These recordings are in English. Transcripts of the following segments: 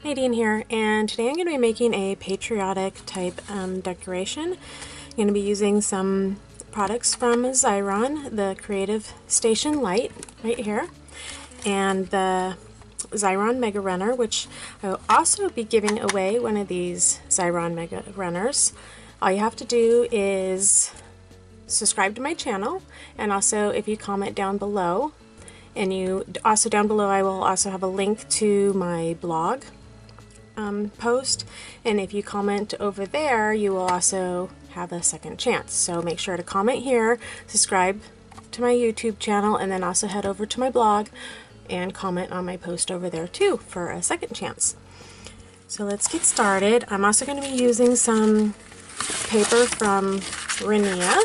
Nadine here, and today I'm going to be making a patriotic type decoration. I'm going to be using some products from Xyron, the Creative Station Lite right here, and the Xyron Mega Runner, which I will also be giving away one of these Xyron Mega Runners. All you have to do is subscribe to my channel, and also if you comment down below, and you also down below I will also have a link to my blog post, and if you comment over there you will also have a second chance. So make sure to comment here, subscribe to my YouTube channel, and then also head over to my blog and comment on my post over there too for a second chance. So let's get started. I'm also going to be using some paper from Rinea.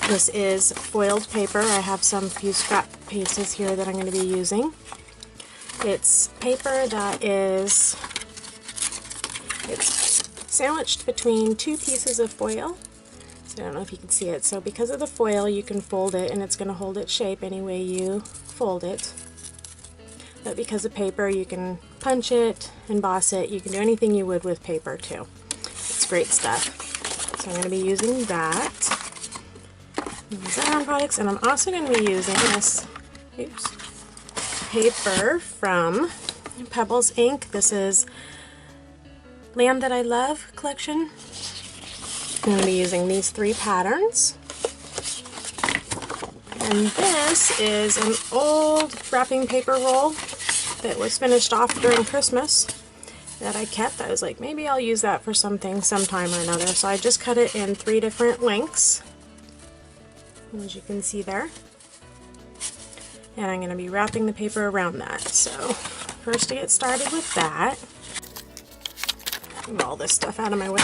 This is foiled paper. I have some few scrap pieces here that I'm going to be using. It's paper that is sandwiched between two pieces of foil. So I don't know if you can see it. So because of the foil, you can fold it and it's going to hold its shape any way you fold it. But because of paper, you can punch it, emboss it. You can do anything you would with paper too. It's great stuff. So I'm going to be using that. Xyron products, and I'm also going to be using this paper from Pebbles ink. This is Land That I Love collection. I'm going to be using these three patterns. And this is an old wrapping paper roll that was finished off during Christmas that I kept. I was like, maybe I'll use that for something sometime or another. So I just cut it in 3 different lengths, as you can see there. And I'm going to be wrapping the paper around that. So first, to get started with that, move all this stuff out of my way.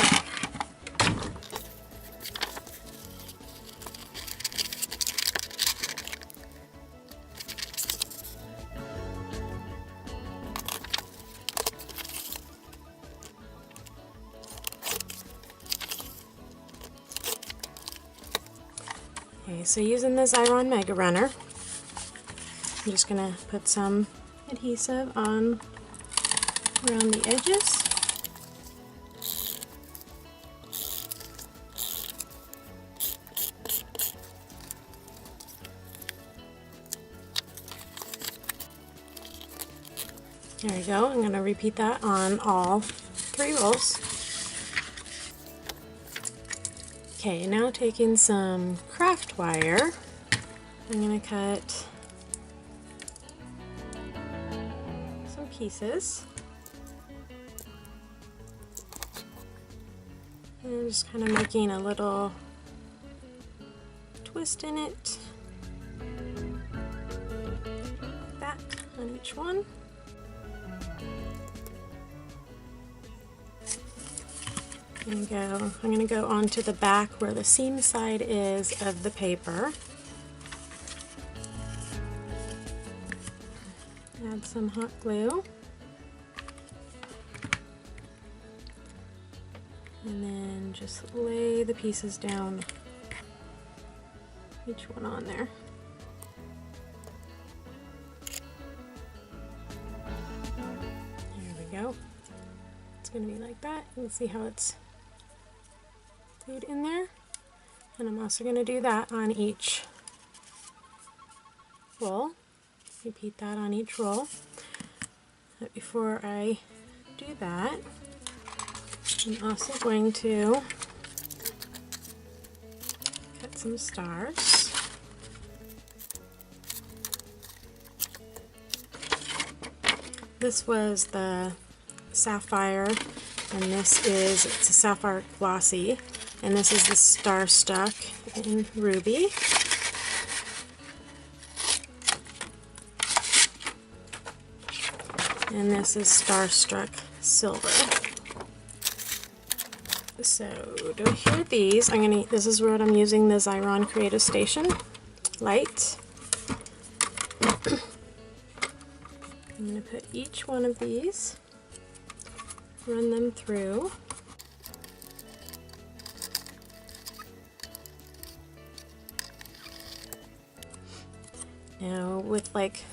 Okay, so using the Xyron Mega Runner, I'm just going to put some adhesive on around the edges. There we go. I'm going to repeat that on all 3 rolls. Okay, now taking some craft wire, I'm going to cut some pieces. And I'm just kind of making a little twist in it, like that on each one. I'm going to go onto the back where the seam side is of the paper. Add some hot glue. And then just lay the pieces down, each one on there. There we go. It's going to be like that. You can see how it's glued in there. And I'm also going to do that on each roll. Repeat that on each roll. But before I do that, I'm also going to cut some stars. This was the Sapphire, and it's a Sapphire Glossy, and this is the Starstruck in Ruby. And this is Starstruck Silver. So to hear these, this is where I'm using the Xyron Creative Station Lite. I'm going to put each one of these, run them through. Now with like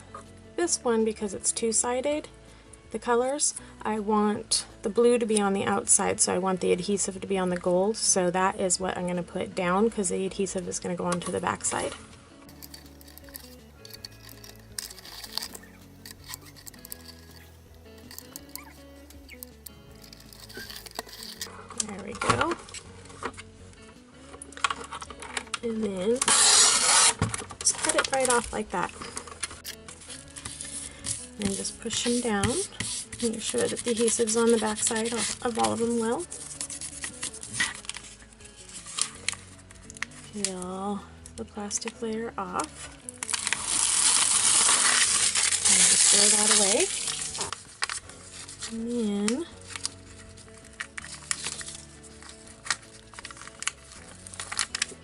this one, because it's two-sided, the colors, I want the blue to be on the outside, so I want the adhesive to be on the gold, so that is what I'm going to put down because the adhesive is going to go onto the back side. There we go. And then just cut it right off like that. And just push them down. Make sure that the adhesive's on the back side of all of them well. Peel the plastic layer off. And just throw that away. And then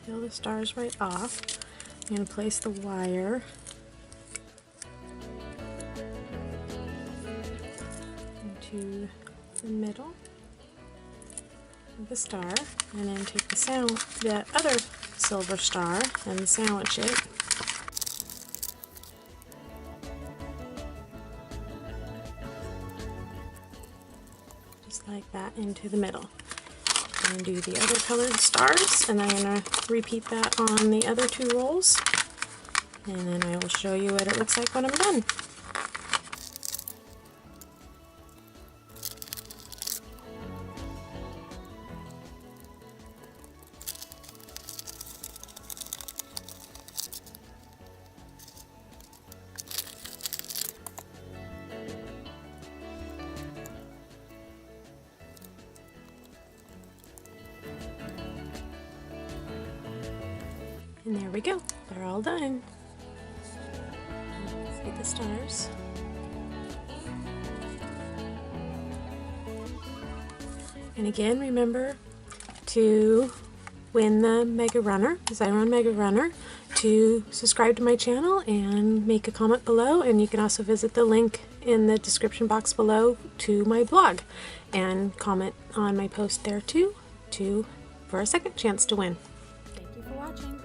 peel the stars right off. I'm going to place the wire into the middle of the star, and then take the other silver star and sandwich it. Just like that into the middle. I'm going to do the other colored stars, and I'm going to repeat that on the other two rolls, and then I will show you what it looks like when I'm done. And there we go, they're all done. See the stars. And again, remember to win the Mega Runner, the Xyron Mega Runner, to subscribe to my channel and make a comment below, and you can also visit the link in the description box below to my blog and comment on my post there too for a second chance to win. Thank you for watching.